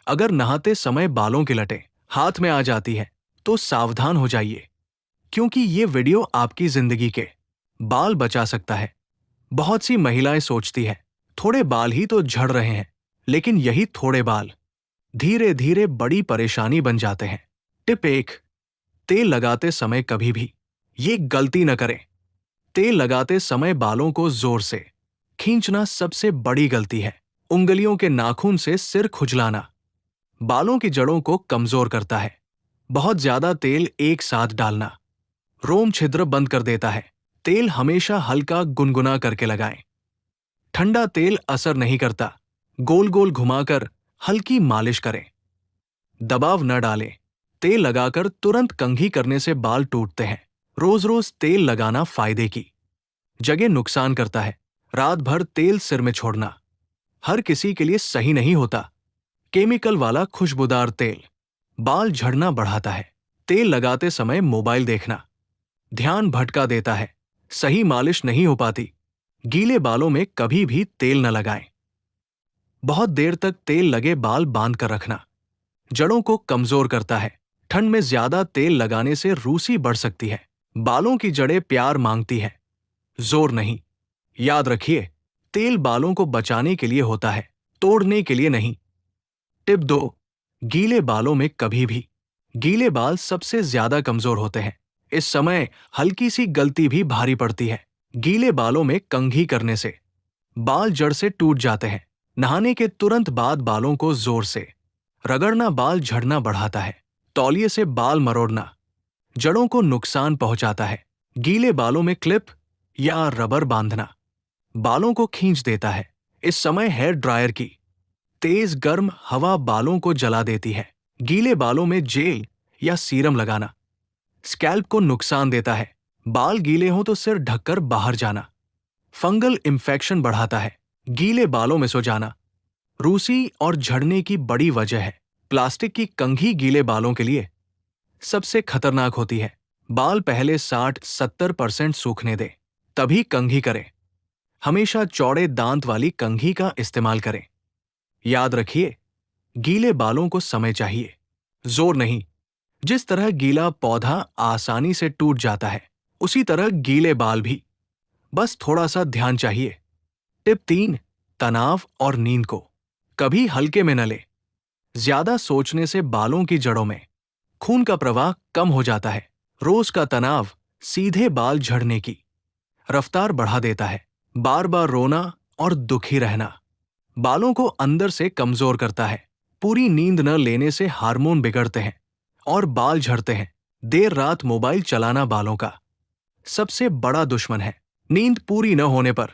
अगर नहाते समय बालों की लटें हाथ में आ जाती है तो सावधान हो जाइए, क्योंकि ये वीडियो आपकी जिंदगी के बाल बचा सकता है। बहुत सी महिलाएं सोचती हैं, थोड़े बाल ही तो झड़ रहे हैं, लेकिन यही थोड़े बाल धीरे धीरे बड़ी परेशानी बन जाते हैं। टिप 1, तेल लगाते समय कभी भी ये गलती न करें। तेल लगाते समय बालों को जोर से खींचना सबसे बड़ी गलती है। उंगलियों के नाखून से सिर खुजलाना बालों की जड़ों को कमजोर करता है। बहुत ज्यादा तेल एक साथ डालना रोम छिद्र बंद कर देता है। तेल हमेशा हल्का गुनगुना करके लगाएं। ठंडा तेल असर नहीं करता। गोल गोल घुमाकर हल्की मालिश करें। दबाव न डालें। तेल लगाकर तुरंत कंघी करने से बाल टूटते हैं। रोज रोज तेल लगाना फायदे की जगह नुकसान करता है। रात भर तेल सिर में छोड़ना हर किसी के लिए सही नहीं होता। केमिकल वाला खुशबूदार तेल बाल झड़ना बढ़ाता है। तेल लगाते समय मोबाइल देखना ध्यान भटका देता है। सही मालिश नहीं हो पाती। गीले बालों में कभी भी तेल न लगाएं। बहुत देर तक तेल लगे बाल बांध कर रखना जड़ों को कमजोर करता है। ठंड में ज्यादा तेल लगाने से रूसी बढ़ सकती है। बालों की जड़ें प्यार मांगती है, जोर नहीं। याद रखिए, तेल बालों को बचाने के लिए होता है, तोड़ने के लिए नहीं। टिप 2, गीले बालों में कभी भी गीले बाल सबसे ज्यादा कमजोर होते हैं। इस समय हल्की सी गलती भी भारी पड़ती है। गीले बालों में कंघी करने से बाल जड़ से टूट जाते हैं। नहाने के तुरंत बाद बालों को जोर से रगड़ना बाल झड़ना बढ़ाता है। तौलिए से बाल मरोड़ना जड़ों को नुकसान पहुंचाता है। गीले बालों में क्लिप या रबर बांधना बालों को खींच देता है। इस समय हेयर ड्रायर की तेज गर्म हवा बालों को जला देती है। गीले बालों में जेल या सीरम लगाना स्कैल्प को नुकसान देता है। बाल गीले हों तो सिर ढककर बाहर जाना फंगल इंफेक्शन बढ़ाता है। गीले बालों में सो जाना रूसी और झड़ने की बड़ी वजह है। प्लास्टिक की कंघी गीले बालों के लिए सबसे खतरनाक होती है। बाल पहले 60-70% सूखने दें, तभी कंघी करें। हमेशा चौड़े दांत वाली कंघी का इस्तेमाल करें। याद रखिए, गीले बालों को समय चाहिए, जोर नहीं। जिस तरह गीला पौधा आसानी से टूट जाता है, उसी तरह गीले बाल भी, बस थोड़ा सा ध्यान चाहिए। टिप 3, तनाव और नींद को कभी हल्के में न ले। ज्यादा सोचने से बालों की जड़ों में खून का प्रवाह कम हो जाता है। रोज का तनाव सीधे बाल झड़ने की रफ्तार बढ़ा देता है। बार बार रोना और दुखी रहना बालों को अंदर से कमजोर करता है। पूरी नींद न लेने से हार्मोन बिगड़ते हैं और बाल झड़ते हैं। देर रात मोबाइल चलाना बालों का सबसे बड़ा दुश्मन है। नींद पूरी न होने पर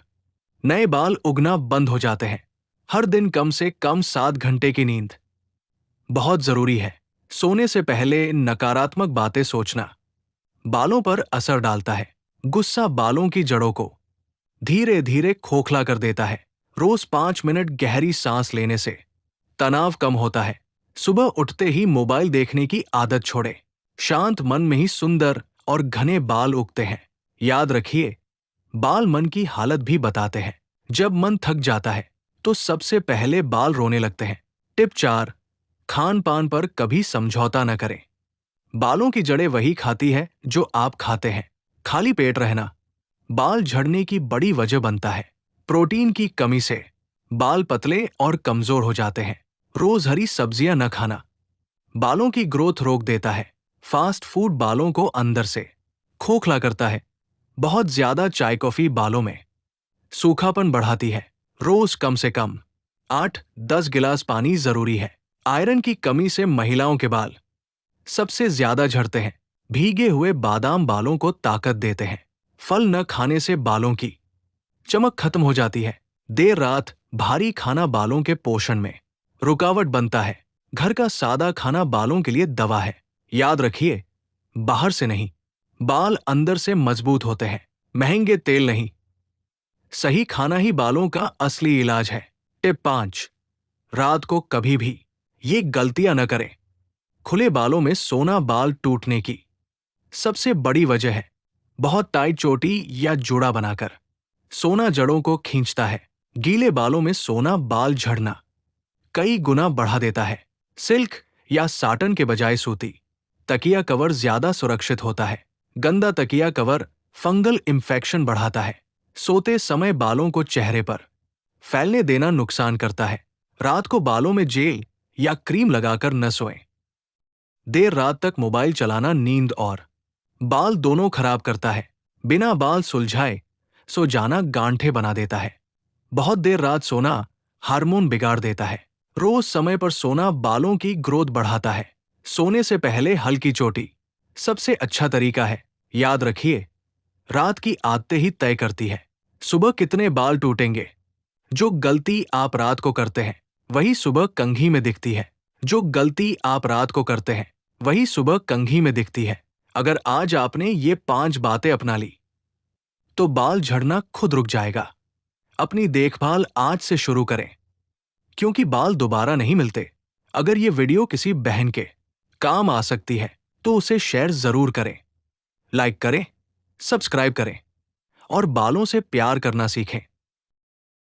नए बाल उगना बंद हो जाते हैं। हर दिन कम से कम 7 घंटे की नींद बहुत जरूरी है। सोने से पहले नकारात्मक बातें सोचना बालों पर असर डालता है। गुस्सा बालों की जड़ों को धीरे धीरे खोखला कर देता है। रोज 5 मिनट गहरी सांस लेने से तनाव कम होता है। सुबह उठते ही मोबाइल देखने की आदत छोड़े। शांत मन में ही सुंदर और घने बाल उगते हैं। याद रखिए, बाल मन की हालत भी बताते हैं। जब मन थक जाता है तो सबसे पहले बाल रोने लगते हैं। टिप 4, खान पान पर कभी समझौता न करें। बालों की जड़ें वही खाती है जो आप खाते हैं। खाली पेट रहना बाल झड़ने की बड़ी वजह बनता है। प्रोटीन की कमी से बाल पतले और कमजोर हो जाते हैं। रोज हरी सब्जियां न खाना बालों की ग्रोथ रोक देता है। फास्ट फूड बालों को अंदर से खोखला करता है। बहुत ज्यादा चाय कॉफी बालों में सूखापन बढ़ाती है। रोज कम से कम 8-10 गिलास पानी जरूरी है। आयरन की कमी से महिलाओं के बाल सबसे ज्यादा झड़ते हैं। भीगे हुए बादाम बालों को ताकत देते हैं। फल न खाने से बालों की चमक खत्म हो जाती है। देर रात भारी खाना बालों के पोषण में रुकावट बनता है। घर का सादा खाना बालों के लिए दवा है। याद रखिए, बाहर से नहीं, बाल अंदर से मजबूत होते हैं। महंगे तेल नहीं, सही खाना ही बालों का असली इलाज है। टिप 5, रात को कभी भी ये गलतियां न करें। खुले बालों में सोना बाल टूटने की सबसे बड़ी वजह है। बहुत टाइट चोटी या जूड़ा बनाकर सोना जड़ों को खींचता है। गीले बालों में सोना बाल झड़ना कई गुना बढ़ा देता है। सिल्क या साटन के बजाय सूती तकिया कवर ज्यादा सुरक्षित होता है। गंदा तकिया कवर फंगल इन्फेक्शन बढ़ाता है। सोते समय बालों को चेहरे पर फैलने देना नुकसान करता है। रात को बालों में जेल या क्रीम लगाकर न सोएं। देर रात तक मोबाइल चलाना नींद और बाल दोनों खराब करता है। बिना बाल सुलझाए सो जाना गांठें बना देता है। बहुत देर रात सोना हार्मोन बिगाड़ देता है। रोज समय पर सोना बालों की ग्रोथ बढ़ाता है। सोने से पहले हल्की चोटी सबसे अच्छा तरीका है। याद रखिए, रात की आदतें ही तय करती है सुबह कितने बाल टूटेंगे। जो गलती आप रात को करते हैं वही सुबह कंघी में दिखती है। जो गलती आप रात को करते हैं वही सुबह कंघी में दिखती है। अगर आज आपने ये 5 बातें अपना ली तो बाल झड़ना खुद रुक जाएगा। अपनी देखभाल आज से शुरू करें, क्योंकि बाल दोबारा नहीं मिलते। अगर ये वीडियो किसी बहन के काम आ सकती है तो उसे शेयर जरूर करें, लाइक करें, सब्सक्राइब करें और बालों से प्यार करना सीखें।